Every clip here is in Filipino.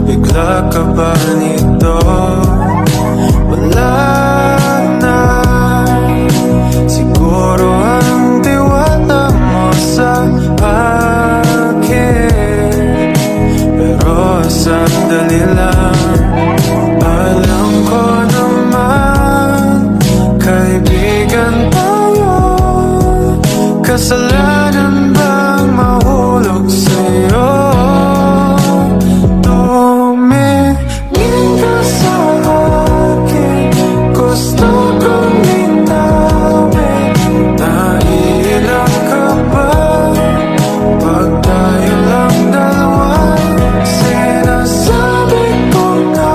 Mabigla ka ba nito? Wala na siguro ang tiwala mo sa akin, pero sandali lang. Alam ko naman kaibigan tayo, kasalanan bang mahulog sa'yo? Tumingin ka sa akin, gusto kong linawin. Naiilang ka ba pag tayo lang dalawa? Sinasabi ko na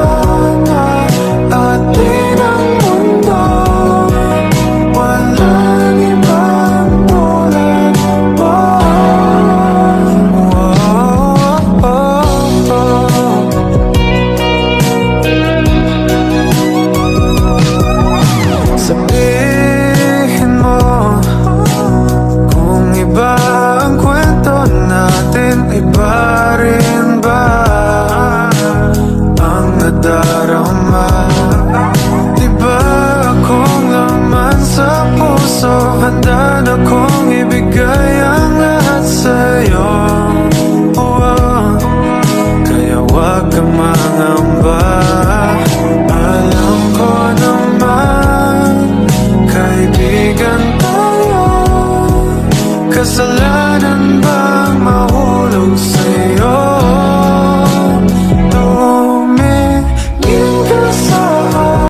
atin ang mundo, walang ibang tulad mo. Sabihin mo kung iba ang kwento natin, iba rin ba ang nadarama? Diba akong laman sa puso, handa na kong ibigay